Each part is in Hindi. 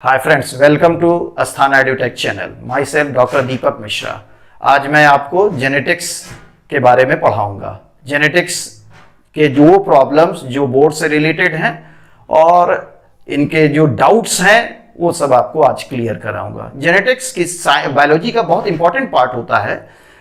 Hi friends, welcome to Asthana edutech channel. Myself doctor Deepak Mishra. आज मैं आपको जेनेटिक्स के बारे में पढ़ाऊंगा। जेनेटिक्स के जो प्रॉब्लम्स जो बोर्ड से रिलेटेड हैं और इनके जो डाउट्स हैं वो सब आपको आज क्लियर कराऊंगा। जेनेटिक्स की बायोलॉजी का बहुत इंपॉर्टेंट पार्ट होता है।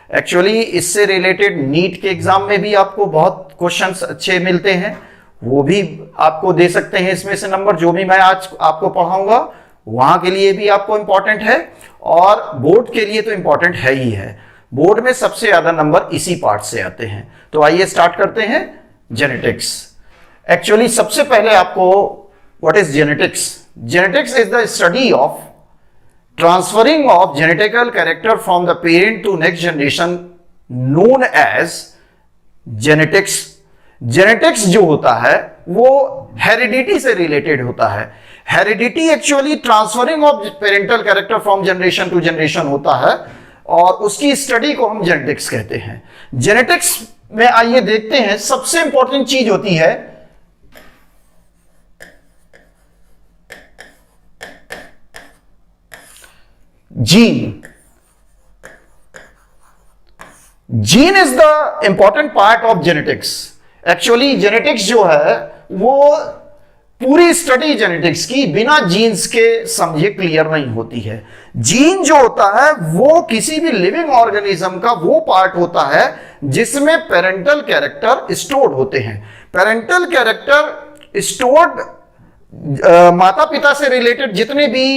एक्चुअली इससे रिलेटेड नीट के एग्जाम में भी आपको बहुत क्वेश्चंस अच्छे मिलते हैं, वो भी आपको दे सकते हैं इसमें से नंबर। जो भी मैं आज आपको पढ़ाऊंगा वहां के लिए भी आपको इंपॉर्टेंट है और बोर्ड के लिए तो इंपॉर्टेंट है ही है। बोर्ड में सबसे ज्यादा नंबर इसी पार्ट से आते हैं। तो आइए स्टार्ट करते हैं जेनेटिक्स। एक्चुअली सबसे पहले आपको what is genetics? Genetics is the study of transferring of genetical character from the parent to next generation known as genetics. Genetics जो होता है वो हेरिडिटी से रिलेटेड होता है। Heredity actually transferring of parental character from generation to generation होता है और उसकी स्टडी को हम जेनेटिक्स कहते हैं। जेनेटिक्स में आइए देखते हैं, सबसे इंपॉर्टेंट चीज होती है gene. Gene is the important part of genetics. Actually genetics जो है वो पूरी स्टडी जेनेटिक्स की बिना जीन्स के समझे क्लियर नहीं होती है। जीन जो होता है वो किसी भी लिविंग ऑर्गेनिज्म का वो पार्ट होता है जिसमें पेरेंटल कैरेक्टर स्टोर्ड होते हैं। पेरेंटल कैरेक्टर स्टोर्ड माता पिता से रिलेटेड जितने भी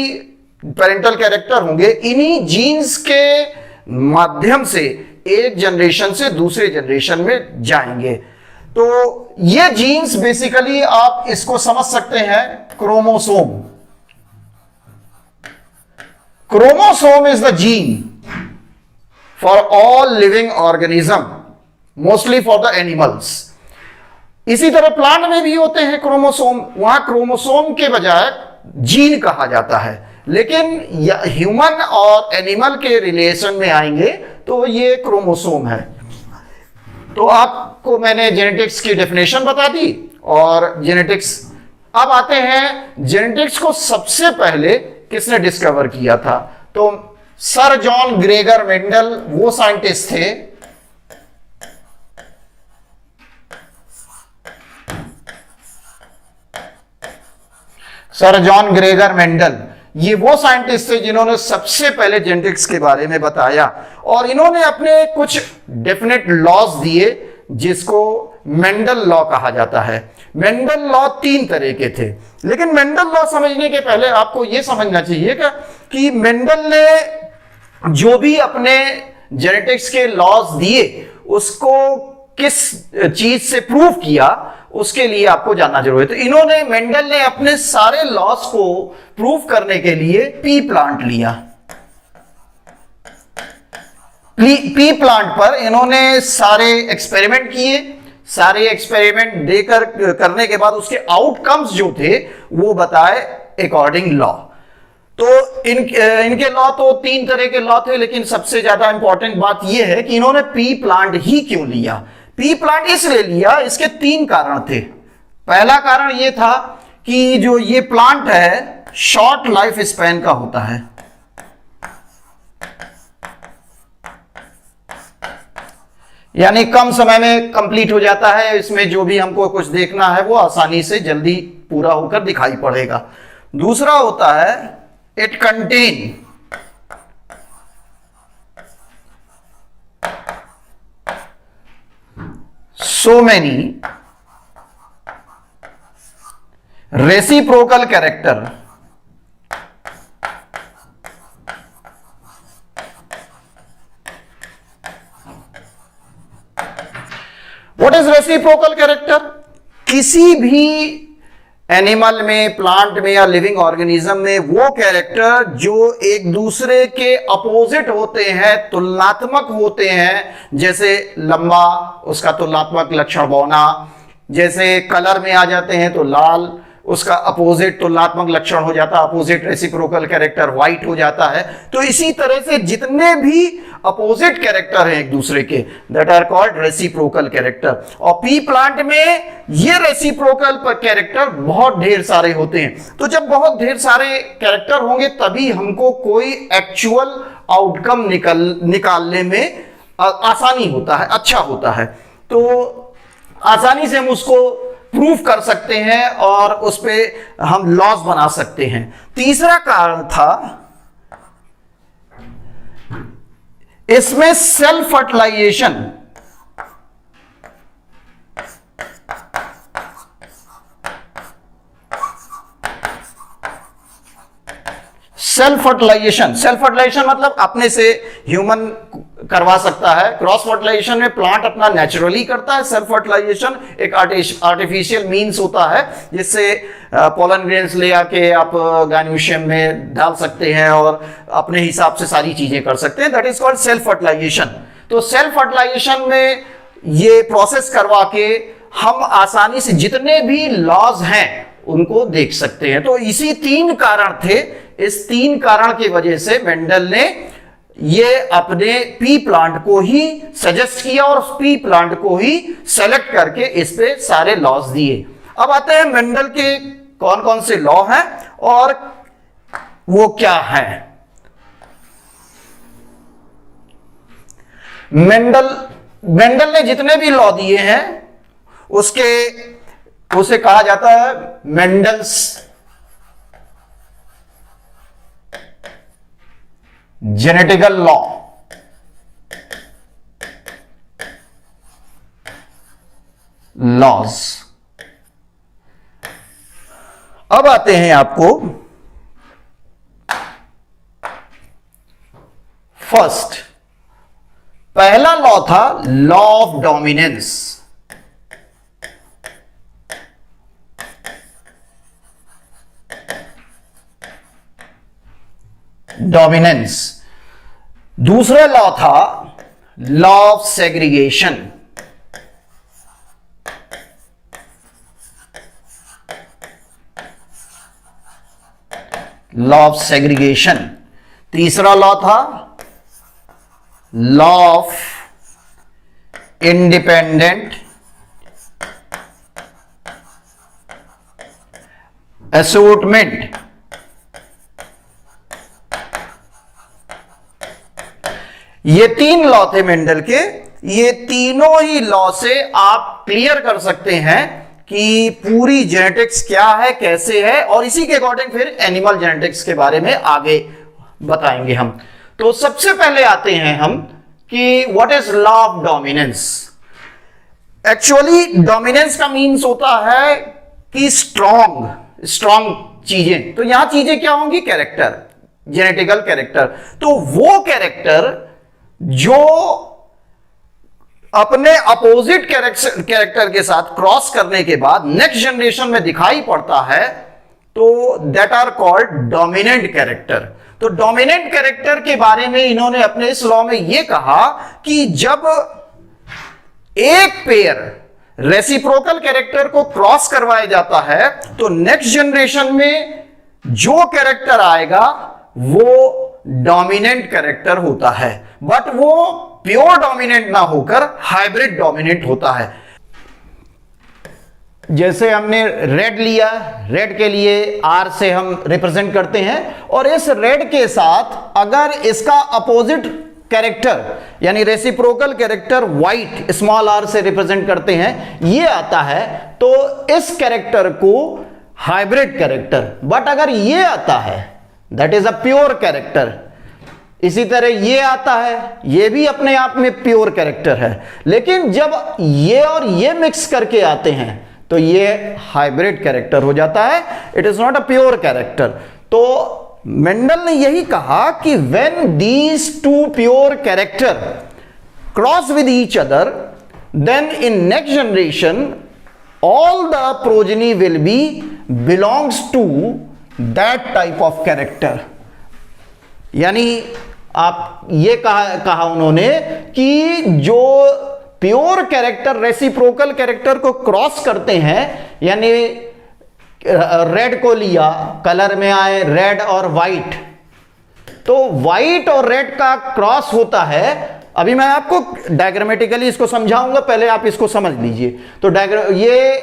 पेरेंटल कैरेक्टर होंगे इन्हीं जीन्स के माध्यम से एक जनरेशन से दूसरे जनरेशन में जाएंगे। तो ये जीन्स बेसिकली आप इसको समझ सकते हैं chromosome. Chromosome is the gene for all living organism, mostly for the animals. इसी तरह प्लांट में भी होते हैं क्रोमोसोम, वहां क्रोमोसोम के बजाय जीन कहा जाता है। लेकिन ह्यूमन और एनिमल के रिलेशन में आएंगे तो ये क्रोमोसोम है। तो आपको मैंने जेनेटिक्स की डेफिनेशन बता दी और जेनेटिक्स। अब आते हैं जेनेटिक्स को सबसे पहले किसने डिस्कवर किया था? तो सर जॉन ग्रेगर मेंडल वो साइंटिस्ट थे सर जॉन ग्रेगर मेंडल। ये वो साइंटिस्ट थे जिन्होंने सबसे पहले जेनेटिक्स के बारे में बताया और इन्होंने अपने कुछ डेफिनेट लॉज दिए जिसको मेंडल लॉ कहा जाता है। मेंडल लॉ 3 तरह के थे, लेकिन मेंडल लॉ समझने के पहले आपको यह समझना चाहिए कि मेंडल ने जो भी अपने जेनेटिक्स के लॉज दिए उसको किस चीज से प्रूव किया उसके लिए आपको जानना जरूरी है। तो इन्होंने मेंडल ने अपने सारे लॉस को प्रूव करने के लिए पी प्लांट लिया। पी प्लांट पर इन्होंने सारे एक्सपेरिमेंट किए। सारे एक्सपेरिमेंट देकर करने के बाद उसके आउटकम्स जो थे वो बताए अकॉर्डिंग लॉ। तो इनके लॉ तो 3 तरह के लॉ थे, लेकिन सबसे ज्यादा इंपॉर्टेंट बात यह है कि इन्होंने पी प्लांट ही क्यों लिया। पी प्लांट इसलिए लिया, इसके 3 कारण थे। पहला कारण यह था कि जो ये प्लांट है शॉर्ट लाइफ स्पैन का होता है। यानी कम समय में कंप्लीट हो जाता है। इसमें जो भी हमको कुछ देखना है वो आसानी से जल्दी पूरा होकर दिखाई पड़ेगा। दूसरा होता है it contain so many reciprocal character. What is reciprocal character? किसी भी एनिमल में, प्लांट में या लिविंग ऑर्गेनिज्म में वो कैरेक्टर जो एक दूसरे के अपोजिट होते हैं, तुलनात्मक होते हैं। जैसे लंबा, उसका तुलनात्मक लक्षण बौना। जैसे कलर में आ जाते हैं तो लाल, उसका अपोजिट तुलनात्मक लक्षण हो जाता है, अपोजिट रेसिप्रोकल कैरेक्टर व्हाइट हो जाता है। तो इसी तरह से जितने भी अपोजिट कैरेक्टर हैं एक दूसरे के, that are called reciprocal character. और पी प्लांट में ये रेसिप्रोकल कैरेक्टर बहुत ढेर सारे होते हैं। तो जब बहुत ढेर सारे कैरेक्टर होंगे तभी हमको कोई एक्चुअल आउटकम निकालने में आसानी होता है, अच्छा होता है। तो आसानी से हम उसको प्रूफ कर सकते हैं और उस पे हम लॉस बना सकते हैं। तीसरा कारण था इसमें सेल्फ फर्टिलाइजेशन। सेल्फ फर्टिलाइजेशन मतलब अपने से ह्यूमन करवा सकता है। क्रॉस फर्टिलाइजेशन में प्लांट अपना नेचुरली करता है। सेल्फ फर्टिलाइजेशन एक आर्टिफिशियल मींस होता है जिससे पोलन ग्रेन्स ले आके आप गाइनोशियम में डाल सकते हैं और अपने हिसाब से सारी चीजें कर सकते हैं। That is called self fertilisation. तो सेल्फ फर्टिलाइजेशन में ये प्रोसेस करवा के हम आसानी से जितने भी लॉज हैं उनको देख सकते हैं। तो इसी 3 कारण थे। इस 3 कारण की वजह से मेंडल ने ये अपने पी प्लांट को ही सजेस्ट किया और पी प्लांट को ही सेलेक्ट करके इस पे सारे लॉज दिए। अब आते हैं मेंडल के कौन कौन से लॉ हैं और वो क्या है। मेंडल ने जितने भी लॉ दिए हैं उसे कहा जाता है मेंडल्स जेनेटिकल लॉज। अब आते हैं आपको फर्स्ट, पहला लॉ था लॉ ऑफ डोमिनेंस। डोमिनेंस। दूसरा लॉ था law of segregation. Law of segregation. तीसरा लॉ था लॉ ऑफ इंडिपेंडेंट असोर्टमेंट। ये 3 लॉ थे मेंडल के। ये तीनों ही लॉ से आप क्लियर कर सकते हैं कि पूरी जेनेटिक्स क्या है, कैसे है, और इसी के अकॉर्डिंग फिर एनिमल जेनेटिक्स के बारे में आगे बताएंगे हम। तो सबसे पहले आते हैं हम कि what is law of dominance. Actually dominance का मीन्स होता है कि स्ट्रॉन्ग चीजें। तो यहां चीजें क्या होंगी? Character, genetical character. तो वो कैरेक्टर जो अपने अपोजिट कैरेक्टर के साथ क्रॉस करने के बाद नेक्स्ट जनरेशन में दिखाई पड़ता है, तो that are called dominant character. तो डोमिनेंट कैरेक्टर के बारे में इन्होंने अपने इस लॉ में यह कहा कि जब एक पेयर रेसिप्रोकल कैरेक्टर को क्रॉस करवाया जाता है तो नेक्स्ट जनरेशन में जो कैरेक्टर आएगा वो डोमिनेंट कैरेक्टर होता है, बट वो प्योर डोमिनेंट ना होकर हाइब्रिड डोमिनेंट होता है। जैसे हमने रेड लिया, रेड के लिए आर से हम रिप्रेजेंट करते हैं, और इस रेड के साथ अगर इसका अपोजिट कैरेक्टर यानी reciprocal character white small R से रिप्रेजेंट करते हैं, ये आता है तो इस कैरेक्टर को हाइब्रिड कैरेक्टर। बट अगर ये आता है that is a pure character. इसी तरह ये आता है, ये भी अपने आप में प्योर कैरेक्टर है। लेकिन जब ये और ये मिक्स करके आते हैं तो ये हाइब्रिड कैरेक्टर हो जाता है, it is not a pure character. तो मेंडल ने यही कहा कि when these two pure character cross with each other, then in next generation all the progeny will be belongs to that type of character। यानी आप ये कहा उन्होंने कि जो प्योर कैरेक्टर रेसिप्रोकल कैरेक्टर को क्रॉस करते हैं, यानी रेड को लिया, कलर में आए रेड और वाइट, तो वाइट और रेड का क्रॉस होता है। अभी मैं आपको डायग्रामेटिकली इसको समझाऊंगा, पहले आप इसको समझ लीजिए। तो ये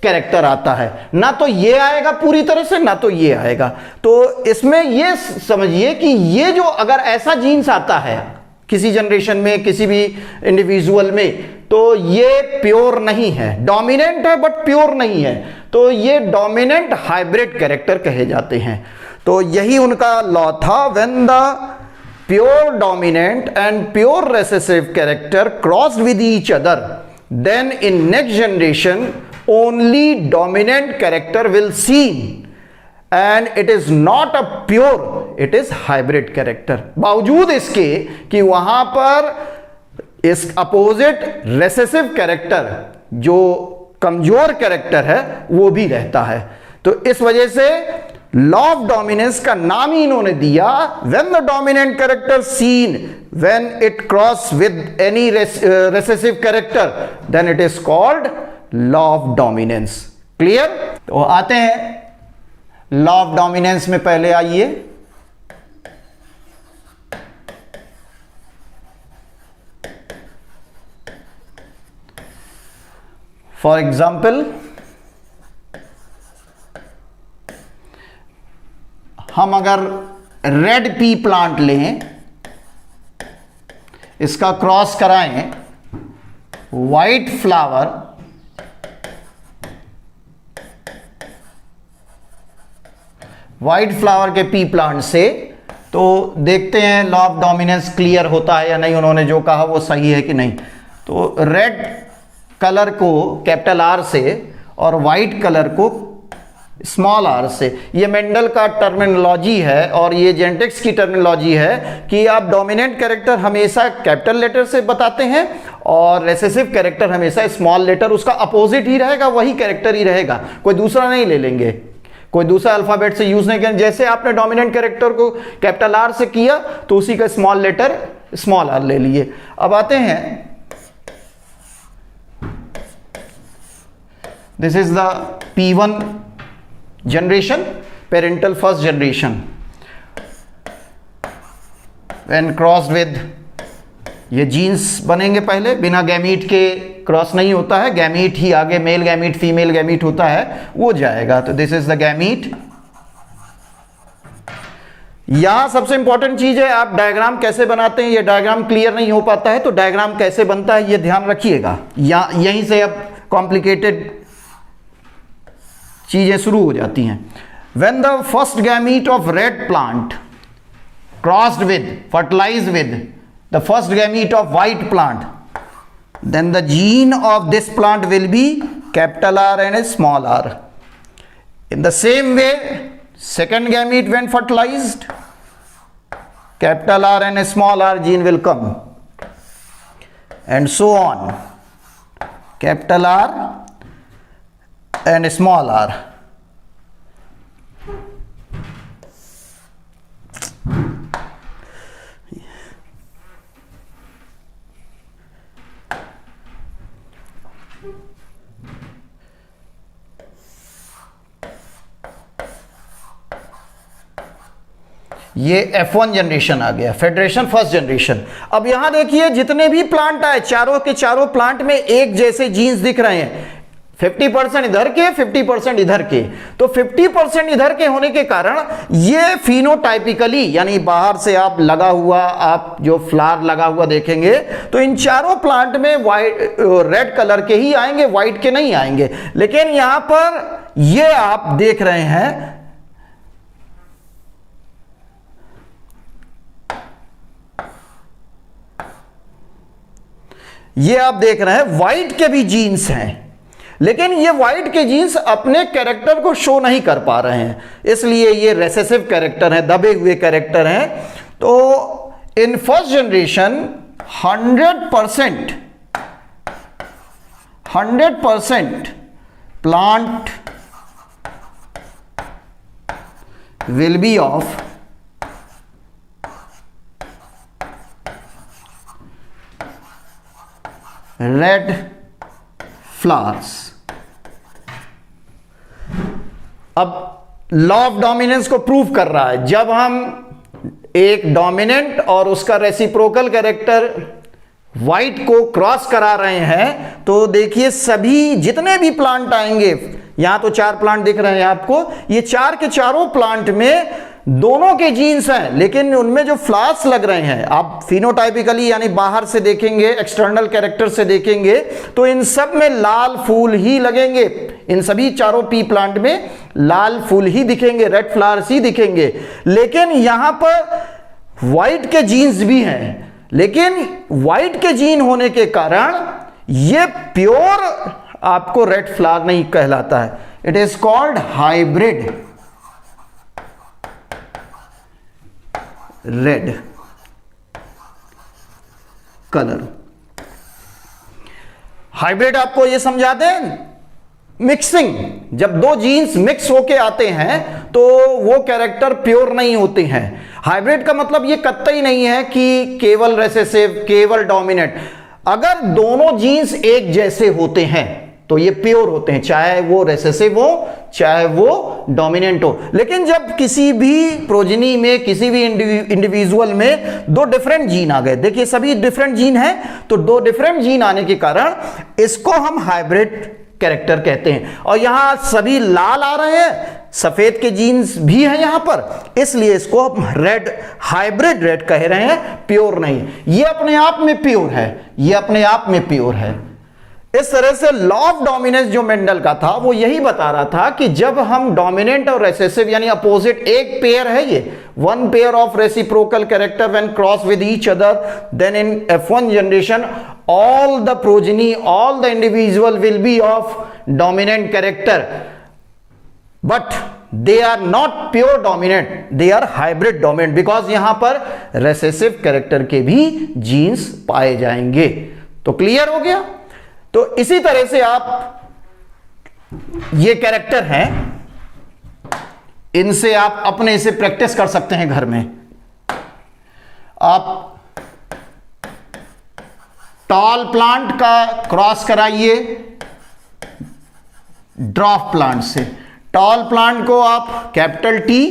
कैरेक्टर आता है, ना तो ये आएगा पूरी तरह से, ना तो ये आएगा। तो इसमें ये समझिए कि ये जो अगर ऐसा जीन्स आता है किसी जनरेशन में, किसी भी इंडिविजुअल में, तो ये प्योर नहीं है, डोमिनेंट है बट प्योर नहीं है, तो ये डोमिनेंट हाइब्रिड कैरेक्टर कहे जाते हैं। तो यही उनका लॉ था, when the pure dominant and pure recessive character crossed with each other, then in next generation only dominant character will seen and it is not a pure, it is hybrid character. बावजूद इसके कि वहां पर इस अपोजिट रेसेसिव कैरेक्टर जो कमजोर कैरेक्टर है वो भी रहता है। तो इस वजह से लॉ ऑफ डोमिनेंस का नाम ही इन्होंने दिया, when the dominant character seen when it cross with any recessive character, then it is called law of dominance. Clear? तो आते हैं लॉ ऑफ डोमिनेंस में। पहले आइए, फॉर एग्जाम्पल हम अगर रेड पी प्लांट लें, इसका क्रॉस कराएं वाइट फ्लावर, व्हाइट फ्लावर के पी प्लांट से, तो देखते हैं लॉ ऑफ डोमिनेंस क्लियर होता है या नहीं, उन्होंने जो कहा वो सही है कि नहीं। तो रेड कलर को कैपिटल आर से और व्हाइट कलर को स्मॉल आर से, ये मेंडल का टर्मिनोलॉजी है और ये जेनेटिक्स की टर्मिनोलॉजी है कि आप डोमिनेंट कैरेक्टर हमेशा कैपिटल लेटर से बताते हैं और रेसेसिव कैरेक्टर हमेशा स्मॉल लेटर, उसका अपोजिट ही रहेगा, वही कैरेक्टर ही रहेगा, कोई दूसरा नहीं ले लेंगे, कोई दूसरा अल्फाबेट से यूज नहीं करें। जैसे आपने डोमिनेंट कैरेक्टर को कैपिटल आर से किया तो उसी का स्मॉल लेटर स्मॉल आर ले लिए। अब आते हैं, this is the P1 generation, parental first generation, when crossed with, ये जीन्स बनेंगे पहले, बिना गैमीट के क्रॉस नहीं होता है, गैमीट ही आगे, मेल गैमीट फीमेल गैमीट होता है, वो जाएगा। तो दिस इज द गैमीट। यहां सबसे इंपॉर्टेंट चीज है, आप डायग्राम कैसे बनाते हैं, ये डायग्राम क्लियर नहीं हो पाता है तो डायग्राम कैसे बनता है ये ध्यान रखिएगा। यहीं से अब कॉम्प्लिकेटेड चीजें शुरू हो जाती हैं। When the first gamete of red plant crossed with, fertilised with the first gamete of white plant, then the gene of this plant will be capital R and a small r. In the same way, second gamete when fertilized, capital R and a small r gene will come, and so on, capital R and a small r. ये F1 जनरेशन आ गया, फेडरेशन फर्स्ट जनरेशन। अब यहां देखिए जितने भी प्लांट आए, चारों के चारों प्लांट में एक जैसे जीन्स दिख रहे हैं, 50% इधर के, 50% इधर के। तो 50% इधर के होने के कारण ये फिनोटाइपिकली, यानी बाहर से आप लगा हुआ, आप जो फ्लावर लगा हुआ देखेंगे तो इन चारों प्लांट में वाइट रेड कलर के ही आएंगे, व्हाइट के नहीं आएंगे। लेकिन यहां पर ये आप देख रहे हैं, ये आप देख रहे हैं व्हाइट के भी जीन्स हैं, लेकिन ये व्हाइट के जीन्स अपने कैरेक्टर को शो नहीं कर पा रहे हैं, इसलिए ये रेसेसिव कैरेक्टर हैं, दबे हुए कैरेक्टर हैं। तो in first generation 100% plant will be of red flowers, अब लॉ ऑफ डोमिनेंस को प्रूव कर रहा है। जब हम एक डोमिनेंट और उसका रेसिप्रोकल कैरेक्टर वाइट को क्रॉस करा रहे हैं तो देखिए सभी जितने भी प्लांट आएंगे, यहां तो 4 प्लांट दिख रहे हैं आपको, ये 4 के चारों प्लांट में दोनों के जीन्स हैं, लेकिन उनमें जो फ्लावर्स लग रहे हैं, आप फिनोटाइपिकली यानी बाहर से देखेंगे, एक्सटर्नल कैरेक्टर से देखेंगे तो इन सब में लाल फूल ही लगेंगे। इन सभी चारों पी प्लांट में लाल फूल ही दिखेंगे, रेड फ्लावर्स ही दिखेंगे। लेकिन यहां पर व्हाइट के जीन्स भी हैं, लेकिन व्हाइट के जीन होने के कारण ये प्योर आपको रेड फ्लावर नहीं कहलाता है। It is called hybrid red colour. Hybrid आपको ये समझा दें, मिक्सिंग, जब 2 जीन्स मिक्स होके आते हैं तो वो कैरेक्टर प्योर नहीं होते हैं। हाइब्रिड का मतलब ये कतई नहीं है कि केवल रेसेसिव, केवल डोमिनेंट। अगर दोनों जीन्स एक जैसे होते हैं तो ये प्योर होते हैं, चाहे वो रेसेसिव हो चाहे वो डोमिनेंट हो। लेकिन जब किसी भी प्रोजेनी में, किसी भी इंडिविजुअल में 2 डिफरेंट जीन आ गए, देखिए सभी डिफरेंट जीन हैं, तो 2 डिफरेंट जीन आने के कारण इसको हम हाइब्रिड कैरेक्टर कहते हैं। और यहां सभी लाल आ रहे हैं, सफेद के जीन्स भी हैं यहां पर, इसलिए इसको हम रेड, हाइब्रिड रेड कह रहे हैं, प्योर नहीं। ये अपने आप में प्योर है, ये अपने आप में प्योर है। इस तरह से लॉ ऑफ डोमिनेंस जो मेंडल का था वो यही बता रहा था कि जब हम डोमिनेंट और रेसेसिव यानी अपोजिट, एक पेयर है ये, 1 pair of reciprocal character when cross with each other, then in F1 generation all the progeny, all the individual will be of dominant character, but they are not pure dominant, they are hybrid dominant, because यहां पर recessive character के भी जीन्स पाए जाएंगे। तो क्लियर हो गया। तो इसी तरह से आप ये कैरेक्टर हैं, इनसे आप अपने से प्रैक्टिस कर सकते हैं घर में। आप टॉल प्लांट का क्रॉस कराइए ड्वार्फ प्लांट से। टॉल प्लांट को आप कैपिटल टी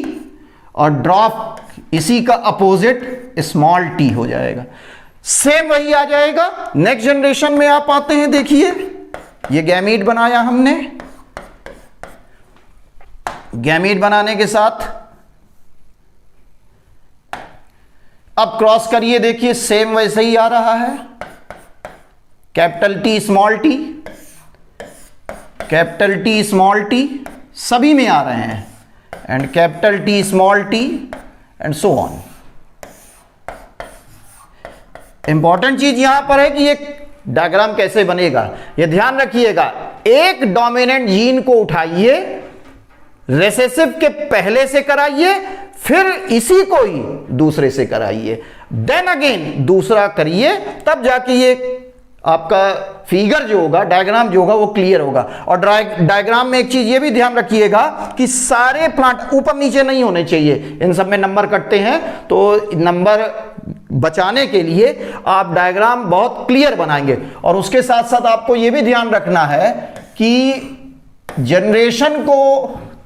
और ड्वार्फ इसी का अपोजिट स्मॉल टी हो जाएगा, सेम वही आ जाएगा। नेक्स्ट जनरेशन में आप आते हैं, देखिए ये गैमीट बनाया हमने, गैमीट बनाने के साथ अब क्रॉस करिए, देखिए सेम वैसे ही आ रहा है, capital T small T, capital T small T सभी में आ रहे हैं, and capital T small T and so on. Important चीज यहां पर है कि ये डायग्राम कैसे बनेगा, ये ध्यान रखिएगा। एक डोमिनेंट जीन को उठाइए, रेसेसिव के पहले से कराइए, फिर इसी को ही दूसरे से कराइए, देन अगेन दूसरा करिए, तब जाके ये आपका फिगर जो होगा, डायग्राम जो होगा वो क्लियर होगा। और डायग्राम में एक चीज ये भी ध्यान रखिएगा कि सारे प्लांट ऊपर नीचे नहीं होने चाहिए, इन सब में नंबर कटते हैं, तो नंबर बचाने के लिए आप डायग्राम बहुत क्लियर बनाएंगे। और उसके साथ साथ आपको ये भी ध्यान रखना है कि जनरेशन को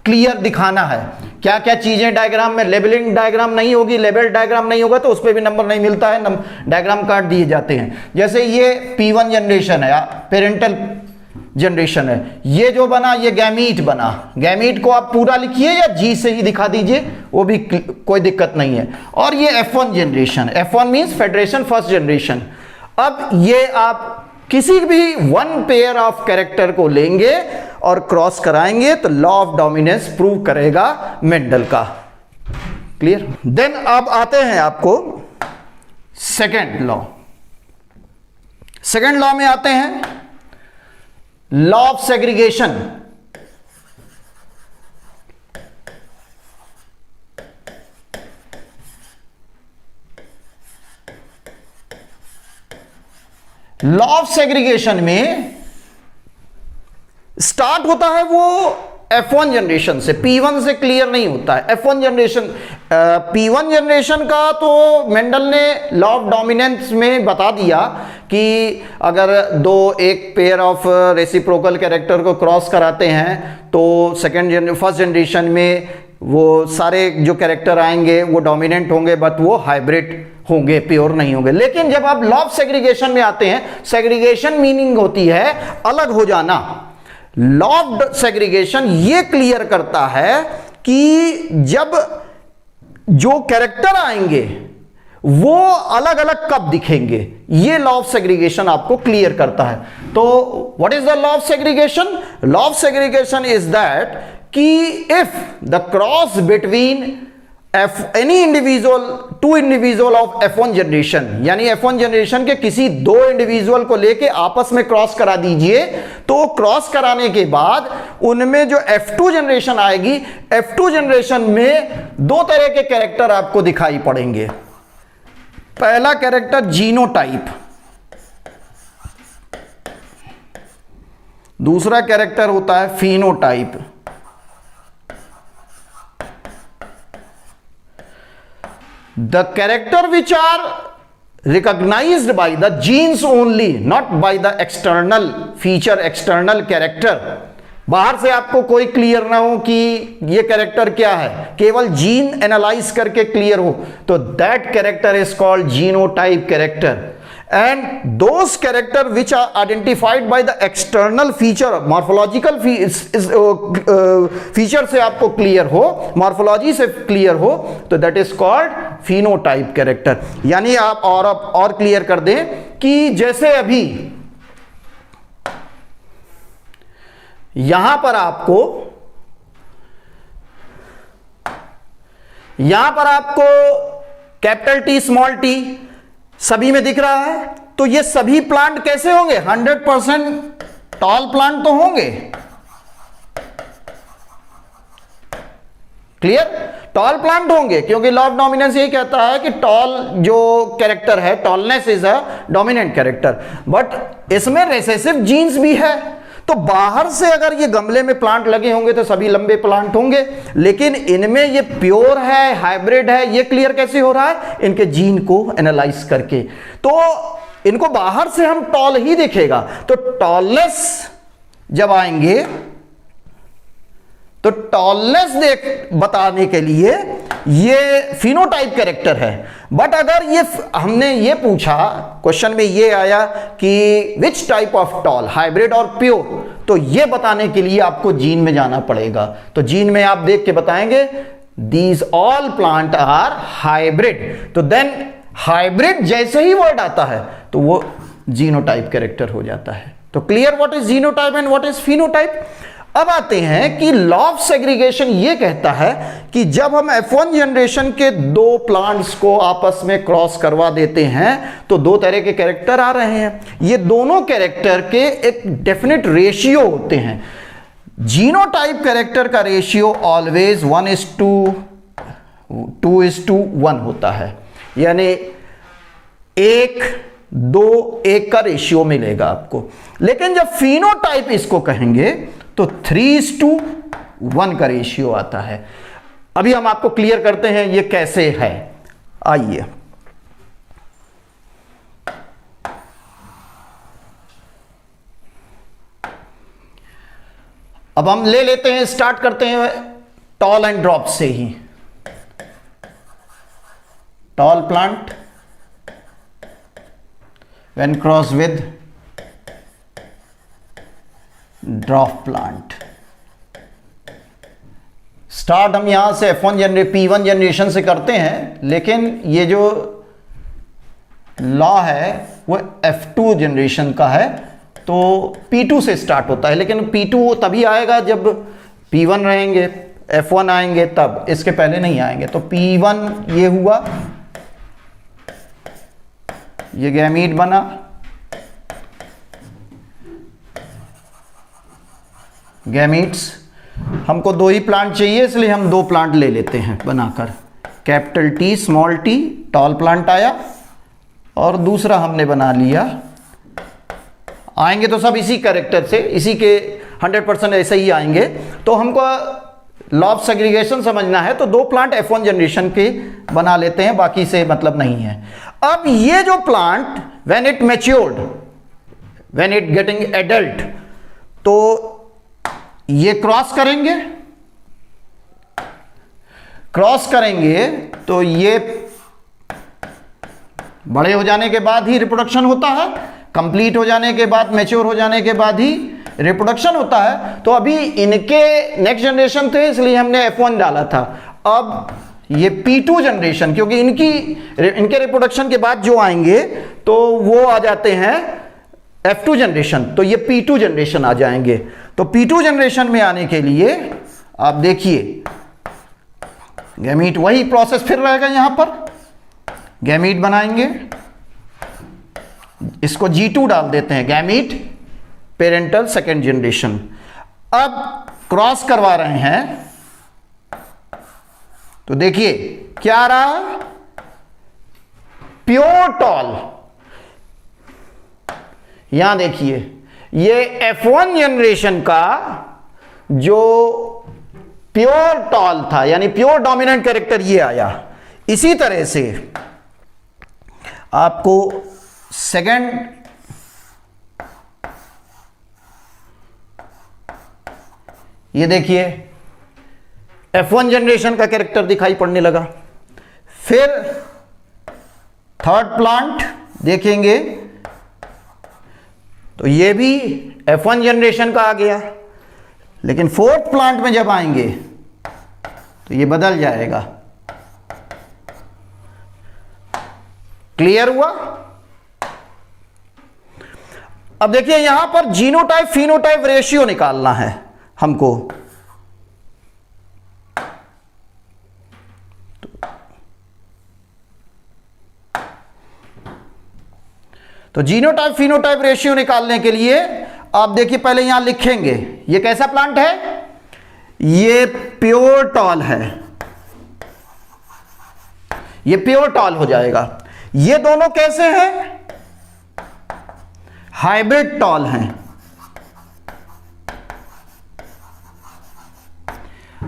क्लियर दिखाना है, क्या क्या चीजें डायग्राम में, लेबलिंग डायग्राम नहीं होगी, लेबल डायग्राम नहीं होगा तो उस पर भी नंबर नहीं मिलता है, डायग्राम काट दिए जाते हैं। जैसे ये P1 जनरेशन है, पेरेंटल जनरेशन है, ये जो बना ये गैमीट बना, गैमीट को आप पूरा लिखिए या जी से ही दिखा दीजिए, वो भी कोई दिक्कत नहीं है। और ये F1 generation, F1 means federation first generation. अब ये आप किसी भी 1 पेयर ऑफ कैरेक्टर को लेंगे और क्रॉस कराएंगे तो लॉ ऑफ डोमिनेंस प्रूव करेगा मेंडल का। क्लियर। देन अब आते हैं आपको सेकेंड लॉ। सेकेंड लॉ में आते हैं law of segregation. Law of segregation में स्टार्ट होता है वो F1 जनरेशन से, P1 से क्लियर नहीं होता है। F1 जनरेशन, P1 जनरेशन का तो मेंडल ने लॉ ऑफ डोमिनेंस में बता दिया कि अगर एक पेयर ऑफ रेसिप्रोकल कैरेक्टर को क्रॉस कराते हैं तो फर्स्ट जनरेशन में वो सारे जो कैरेक्टर आएंगे वो डोमिनेंट होंगे, बट वो हाइब्रिड होंगे, प्योर नहीं होंगे। लेकिन जब आप लॉ ऑफ सेग्रीगेशन में आते हैं, सेग्रीगेशन मीनिंग होती है अलग हो जाना। लॉ ऑफ सेग्रीगेशन ये क्लियर करता है कि जब जो कैरेक्टर आएंगे वो अलग अलग कब दिखेंगे, ये लॉ ऑफ सेग्रीगेशन आपको क्लियर करता है। तो what is the law of segregation? Law of segregation is that कि if the cross between any individual to individual of F1 generation, यानी F1 जनरेशन के किसी दो इंडिविजुअल को लेके आपस में क्रॉस करा दीजिए, तो क्रॉस कराने के बाद उनमें जो F2 जनरेशन आएगी, F2 जनरेशन में दो तरह के कैरेक्टर आपको दिखाई पड़ेंगे। पहला कैरेक्टर जीनोटाइप, दूसरा कैरेक्टर होता है phenotype. The character which are recognized by the genes only, not by the external feature, external character। बाहर से आपको कोई क्लियर ना हो कि ये कैरेक्टर क्या है, केवल जीन एनालाइज करके क्लियर हो, तो that character is called genotype character. And those character which are identified by the external feature, morphological feature से आपको क्लियर हो, मॉर्फोलॉजी से क्लियर हो, तो that is called phenotype character. यानी आप और क्लियर कर दें कि जैसे अभी यहां पर आपको कैपिटल टी स्मॉल टी सभी में दिख रहा है, तो ये सभी प्लांट कैसे होंगे? 100% टॉल प्लांट तो होंगे। क्लियर? टॉल प्लांट होंगे, क्योंकि लॉ ऑफ डोमिनेंस यही कहता है कि टॉल जो कैरेक्टर है, tallness is a dominant character, but इसमें रिसेसिव जीन्स भी है। तो बाहर से अगर ये गमले में प्लांट लगे होंगे तो सभी लंबे प्लांट होंगे, लेकिन इनमें ये प्योर है, हाइब्रिड है, ये क्लियर कैसे हो रहा है? इनके जीन को एनालाइज करके। तो इनको बाहर से हम टॉल ही दिखेगा, तो टॉलनेस जब आएंगे तो टॉलनेस बताने के लिए ये फिनोटाइप कैरेक्टर है। बट अगर ये हमने ये पूछा, क्वेश्चन में ये आया कि which type of tall, hybrid और प्योर, तो ये बताने के लिए आपको जीन में जाना पड़ेगा। तो जीन में आप देख के बताएंगे these all plant are hybrid, तो देन हाइब्रिड जैसे ही वर्ड आता है तो वो जीनोटाइप कैरेक्टर हो जाता है। तो clear what is genotype and what is phenotype. अब आते हैं कि लॉ ऑफ सेग्रीगेशन ये कहता है कि जब हम F1 जनरेशन के दो प्लांट्स को आपस में क्रॉस करवा देते हैं तो दो तरह के कैरेक्टर आ रहे हैं। ये दोनों कैरेक्टर के एक डेफिनेट रेशियो होते हैं। जीनोटाइप कैरेक्टर का रेशियो ऑलवेज 1:2:1 होता है, यानी 1:2:1 का रेशियो मिलेगा आपको। लेकिन जब फिनोटाइप इसको कहेंगे तो 3:1 का रेशियो आता है। अभी हम आपको क्लियर करते हैं ये कैसे है, आइए। अब हम ले लेते हैं, स्टार्ट करते हैं टॉल एंड ड्रॉप से ही। Tall plant when cross with dwarf plant. Start हम यहां से P1 जनरेशन से करते हैं, लेकिन ये जो लॉ है वो F2 जनरेशन का है, तो P2 से स्टार्ट होता है। लेकिन P2 तभी आएगा जब P1 रहेंगे, F1 आएंगे तब, इसके पहले नहीं आएंगे। तो P1 ये हुआ, ये गैमीट बना, गैमीट्स। हमको दो ही प्लांट चाहिए, इसलिए हम दो प्लांट ले लेते हैं बनाकर। Capital T small T, tall plant आया, और दूसरा हमने बना लिया। आएंगे तो सब इसी कैरेक्टर से, इसी के 100% ऐसे ही आएंगे। तो हमको लॉ ऑफ सेग्रीगेशन समझना है तो 2 प्लांट F1 जनरेशन के बना लेते हैं, बाकी से मतलब नहीं है। अब ये जो plant when it matured, when it getting adult, तो ये क्रॉस करेंगे तो ये बड़े हो जाने के बाद ही रिप्रोडक्शन होता है, कंप्लीट हो जाने के बाद, मैच्योर हो जाने के बाद ही रिप्रोडक्शन होता है। तो अभी इनके नेक्स्ट जनरेशन थे इसलिए हमने F1 डाला था। अब ये P2 जनरेशन, क्योंकि इनके रिप्रोडक्शन के बाद जो आएंगे तो वो आ जाते हैं F2 जनरेशन, तो ये P2 जनरेशन आ जाएंगे। तो P2 जनरेशन में आने के लिए आप देखिए गैमीट, वही प्रोसेस फिर रहेगा, यहां पर गैमीट बनाएंगे, इसको G2 डाल देते हैं, गैमीट पेरेंटल सेकेंड जनरेशन। अब क्रॉस करवा रहे हैं तो देखिए क्या रहा, प्योर टॉल। यहां देखिए ये F1 जनरेशन का जो प्योर टॉल था, यानी प्योर डोमिनेंट कैरेक्टर, ये आया। इसी तरह से आपको सेकेंड, ये देखिए F1 जनरेशन का कैरेक्टर दिखाई पड़ने लगा। फिर थर्ड प्लांट देखेंगे तो ये भी F1 जनरेशन का आ गया, लेकिन फोर्थ प्लांट में जब आएंगे तो ये बदल जाएगा। क्लियर हुआ? अब देखिए यहां पर जीनोटाइप फिनोटाइप रेशियो निकालना है हमको। तो जीनोटाइप फिनोटाइप रेशियो निकालने के लिए आप देखिए पहले यहां लिखेंगे ये कैसा प्लांट है, ये प्योर टॉल है, ये प्योर टॉल हो जाएगा। ये दोनों कैसे हैं, हाइब्रिड टॉल हैं।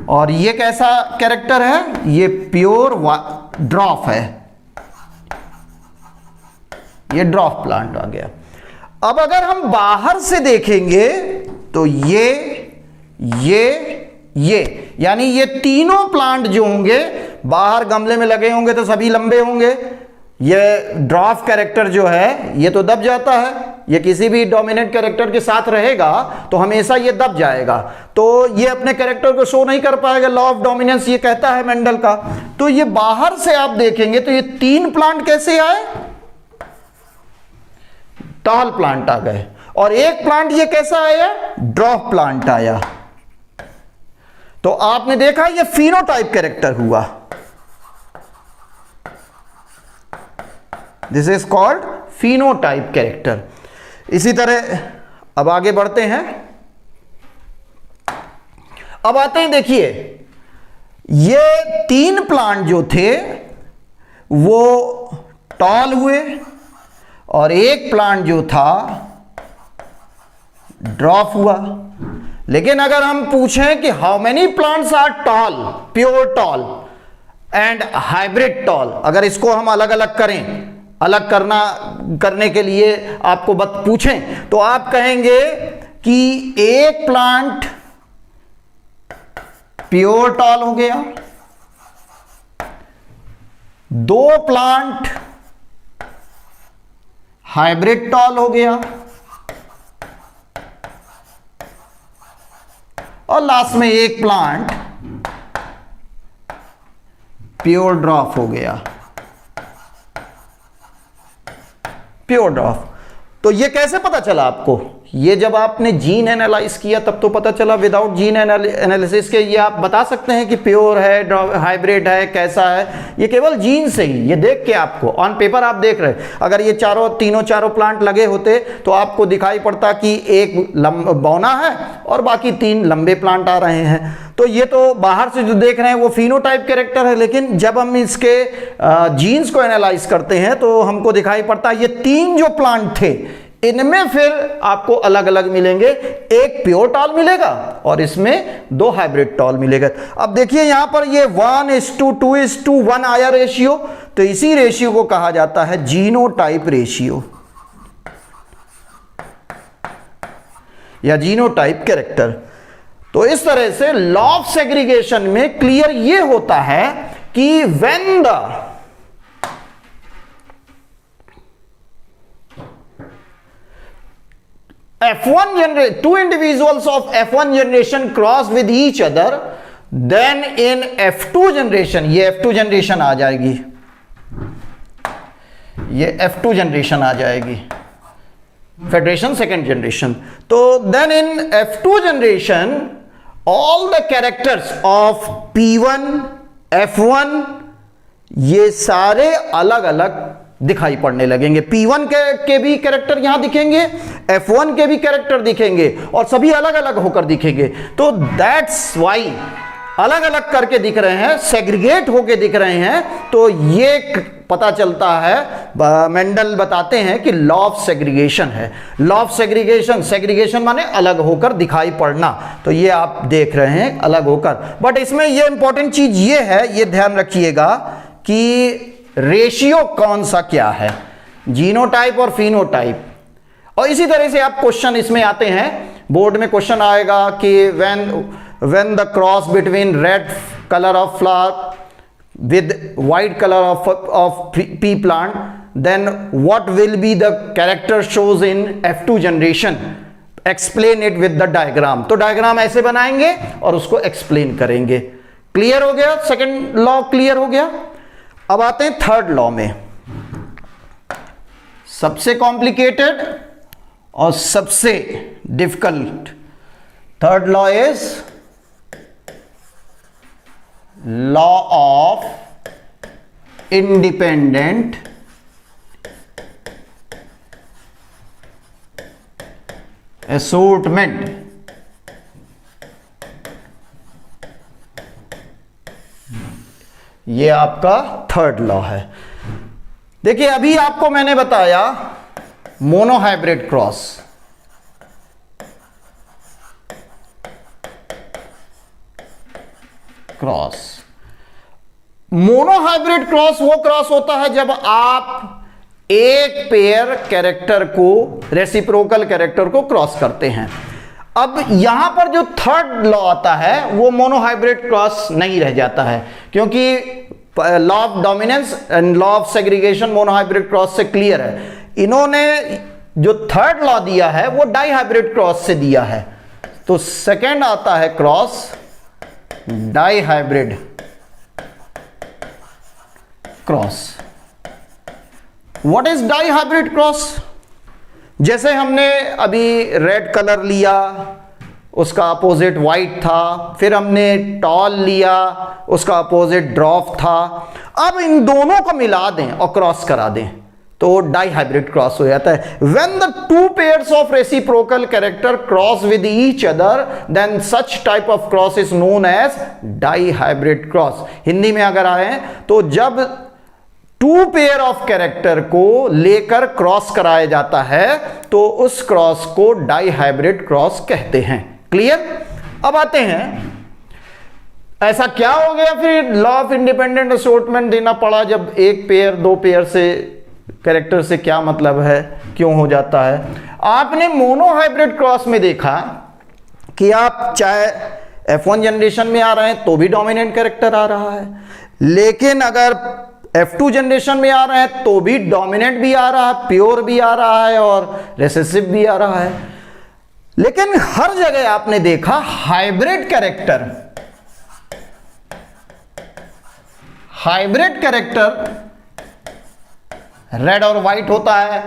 और ये कैसा कैरेक्टर है, ये प्योर ड्रॉफ है, ये ड्रॉफ प्लांट आ गया। अब अगर हम बाहर से देखेंगे तो ये यानी ये तीनों प्लांट जो होंगे बाहर गमले में लगे होंगे तो सभी लंबे होंगे। ये ड्रॉफ कैरेक्टर जो है ये तो दब जाता है, ये किसी भी डोमिनेंट कैरेक्टर के साथ रहेगा तो हमेशा ये दब जाएगा, तो ये अपने कैरेक्टर को शो नहीं कर पाएगा। लॉ ऑफ डोमिनेंस ये कहता है मेंडल का। तो ये बाहर से आप देखेंगे तो ये 3 प्लांट कैसे आए, टॉल प्लांट आ गए, और एक प्लांट ये कैसा आया, ड्रॉफ प्लांट आया। तो आपने देखा ये फिनोटाइप कैरेक्टर हुआ, this is called phenotype character. इसी तरह अब आगे बढ़ते हैं। अब आते हैं, देखिए ये 3 प्लांट जो थे वो टॉल हुए और एक प्लांट जो था ड्रॉप हुआ। लेकिन अगर हम पूछें कि how many plants are tall, pure tall and hybrid tall, अगर इसको हम अलग अलग करें, अलग करने के लिए आपको पूछें तो आप कहेंगे कि एक प्लांट प्योर टॉल हो गया, 2 प्लांट हाइब्रिड टॉल हो गया, और लास्ट में एक प्लांट प्योर ड्रॉप हो गया, प्योर ड्रॉप। तो ये कैसे पता चला आपको, ये जब आपने जीन एनालाइज किया तब तो पता चला। विदाउट जीन एनालिसिस के ये आप बता सकते हैं कि प्योर है, हाइब्रिड है, कैसा है, ये केवल जीन से ही, ये देख के आपको ऑन पेपर आप देख रहे हैं। अगर ये चारों प्लांट लगे होते तो आपको दिखाई पड़ता कि एक बौना है और बाकी 3 लंबे प्लांट आ रहे हैं। तो ये तो बाहर से जो देख रहे हैं वो फिनोटाइप कैरेक्टर है, लेकिन जब हम इसके जीन्स को एनालाइज करते हैं तो हमको दिखाई पड़ता है ये 3 जो प्लांट थे, इनमें फिर आपको अलग अलग मिलेंगे, एक प्योर टॉल मिलेगा और इसमें 2 हाइब्रिड टॉल मिलेगा। अब देखिए यहां पर ये 1:2:1 आया रेशियो, तो इसी रेशियो को कहा जाता है जीनोटाइप रेशियो या जीनोटाइप कैरेक्टर। तो इस तरह से लॉ ऑफ सेग्रीगेशन में क्लियर ये होता है कि when the two individuals of F1 generation cross with each other, then in F2 generation, ये F2 generation आ जाएगी, ये F2 generation आ जाएगी, फेडरेशन सेकेंड जनरेशन। तो then in F2 generation all the characters of P1, F1 ये सारे अलग अलग दिखाई पड़ने लगेंगे। P1 के भी कैरेक्टर यहां दिखेंगे, F1 के भी कैरेक्टर दिखेंगे और सभी अलग अलग होकर दिखेंगे। तो दैट्स वाई अलग अलग करके दिख रहे हैं, सेग्रीगेट होके दिख रहे हैं। तो ये पता चलता है, मेंडल बताते हैं कि लॉ ऑफ सेग्रीगेशन है। लॉ ऑफ सेग्रीगेशन, सेग्रीगेशन माने अलग होकर दिखाई पड़ना। तो ये आप देख रहे हैं अलग होकर। बट इसमें ये इंपॉर्टेंट चीज ये है, ये ध्यान रखिएगा कि रेशियो कौन सा क्या है, जीनोटाइप और फिनोटाइप। और इसी तरह से आप क्वेश्चन इसमें आते हैं, बोर्ड में क्वेश्चन आएगा कि when the cross between red color of flower with white color of pea plant, then what will be the character shows in F2 generation, explain it with the diagram। तो डायग्राम ऐसे बनाएंगे और उसको एक्सप्लेन करेंगे। क्लियर हो गया, सेकंड लॉ क्लियर हो गया। अब आते हैं थर्ड लॉ में, सबसे कॉम्प्लिकेटेड और सबसे difficult. Third law is law of independent assortment. ये आपका थर्ड लॉ है। देखिए अभी आपको मैंने बताया मोनोहाइब्रिड क्रॉस, मोनोहाइब्रिड क्रॉस वो क्रॉस होता है जब आप एक पेयर कैरेक्टर को, रेसिप्रोकल कैरेक्टर को क्रॉस करते हैं। अब यहां पर जो थर्ड लॉ आता है वो मोनोहाइब्रिड क्रॉस नहीं रह जाता है, क्योंकि law of dominance and law of segregation monohybrid cross से क्लियर है। इन्होंने जो थर्ड लॉ दिया है वो डाइहाइब्रिड क्रॉस से दिया है। तो सेकंड आता है cross dihybrid cross. What is dihybrid cross? जैसे हमने अभी रेड कलर लिया, उसका अपोजिट वाइट था, फिर हमने टॉल लिया, उसका अपोजिट ड्रॉप था। अब इन दोनों को मिला दें और क्रॉस करा दें तो डाइहाइब्रिड क्रॉस हो जाता है। When the two pairs of reciprocal character cross with each other, then such type of cross is known as dihybrid cross. Hindi में अगर आए तो जब टू पेयर ऑफ कैरेक्टर को लेकर क्रॉस कराया जाता है तो उस क्रॉस को डाइहाइब्रिड क्रॉस कहते हैं। क्लियर? अब आते हैं ऐसा क्या हो गया फिर लॉ ऑफ इंडिपेंडेंट असोर्टमेंट देना पड़ा जब एक पेयर दो पेयर से कैरेक्टर से क्या मतलब है, क्यों हो जाता है? आपने मोनोहाइब्रिड क्रॉस में देखा कि आप चाहे F1 जनरेशन में आ रहे हैं तो भी डोमिनेंट कैरेक्टर आ रहा है, लेकिन अगर F2 जनरेशन में आ रहे हैं तो भी डोमिनेंट भी आ रहा है, प्योर भी आ रहा है और रिसेसिव भी आ रहा है। लेकिन हर जगह आपने देखा hybrid character, hybrid character red और व्हाइट होता है